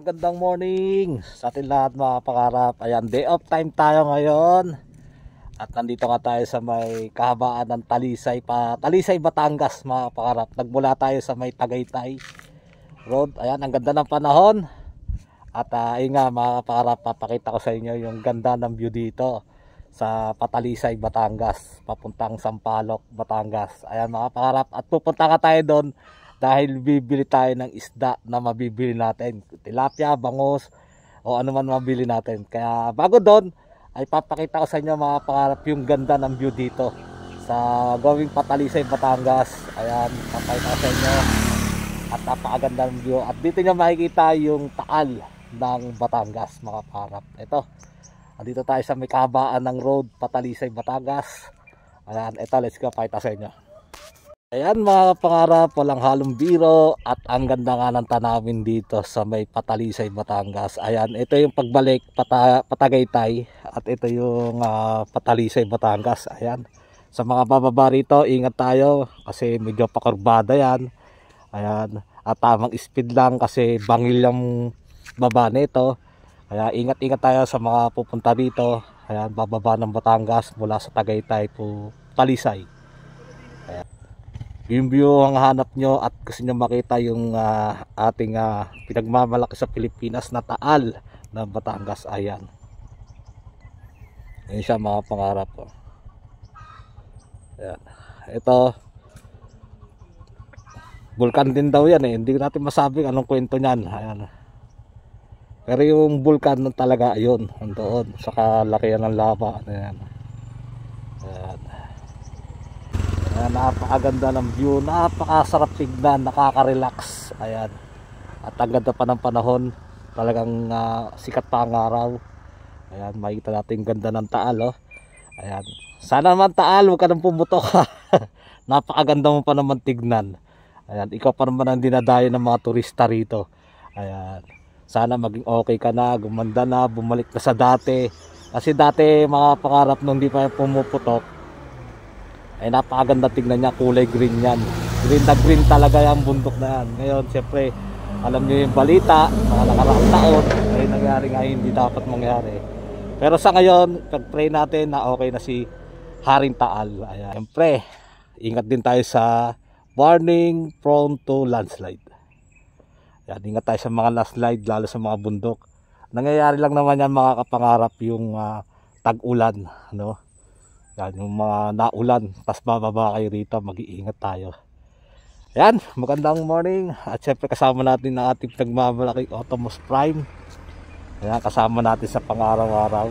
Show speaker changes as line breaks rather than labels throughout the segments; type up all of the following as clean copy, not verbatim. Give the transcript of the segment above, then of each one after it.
Magandang morning sa atin lahat mga pangarap. Ayan, day off time tayo ngayon. At nandito nga tayo sa may kahabaan ng Talisay, Batangas mga pangarap. Nagmula tayo sa may Tagaytay Road. Ayan, ang ganda ng panahon. At ayun nga mga pangarap, papakita ko sa inyo yung ganda ng view dito sa Talisay, Batangas, papuntang Sampaloc, Batangas. Ayan mga pangarap, at pupunta ka tayo doon dahil bibili tayo ng isda na mabibili natin, tilapia, bangus o ano man mabili natin. Kaya bago doon ay papakita ko sa inyo mga pangarap yung ganda ng view dito sa going Talisay, Batangas. Ayan, papakita ko sa inyo at napakaganda ng view. At dito nyo makikita yung taal ng Batangas mga pangarap. Ito, dito tayo sa may kahabaan ng road Talisay, Batangas. Ayan, ito, let's go, pakita sa inyo. Ayan mga pangarap, walang halong biro at ang ganda nga ng tanawin dito sa may Talisay, Batangas. Ayan, ito yung pagbalik Patagaytay at ito yung Talisay, Batangas. Ayan, sa mga bababa rito, ingat tayo kasi medyo pakurbada yan. Ayan, at tamang speed lang kasi bangil yung baba nito. Kaya ingat-ingat tayo sa mga pupunta dito. Ayan, bababa ng Batangas mula sa Tagaytay po Talisay. Ayan, yung view ang hanap nyo at gusto nyo makita yung ating pinagmamalaki sa Pilipinas na taal ng Batangas. Ayan, yun siya mga pangarap. Ayan, ito bulkan din daw yan hindi natin masabi anong kwento nyan. Ayan, pero yung bulkan talaga ayun doon sa kalakihan ng lava. Ayan, ayan. Ayan, napakaganda ng view, napakasarap tignan, nakaka-relax. Ayan, at ang ganda pa ng panahon, talagang sikat pa ang araw. Ayan, makikita natin ganda ng taal. Ayan, sana naman taal, huwag ka nang pumutok. Napakaganda mo pa naman tignan. Ayan, ikaw pa naman ang dinadayo ng mga turista rito. Ayan, sana maging okay ka na, gumanda na, bumalik na sa dati. Kasi dati mga pangarap nung di pa pumuputok ay napakaganda tignan niya, kulay green yan, green na green talaga yung bundok na yan. Ngayon siyempre alam niyo yung balita mga nakaraang taon ay nangyari nga hindi dapat mangyari, pero sa ngayon pag-pray natin na okay na si Haring Taal. Ayan, siyempre ingat din tayo sa warning prone to landslide. Ayan, ingat tayo sa mga landslide lalo sa mga bundok. Nangyayari lang naman yan mga kapangarap yung tag-ulan, no? Yan, yung mga naulan, tas bababa kayo rito, mag-iingat tayo. Ayan, magandang morning. At syempre kasama natin ang ating nagmamalaking Automos Prime. Ayan, kasama natin sa pang-araw-araw.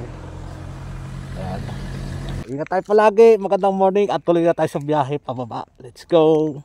Ayan, ingat tayo palagi, magandang morning at tuloy na tayo sa biyahe pababa. Let's go!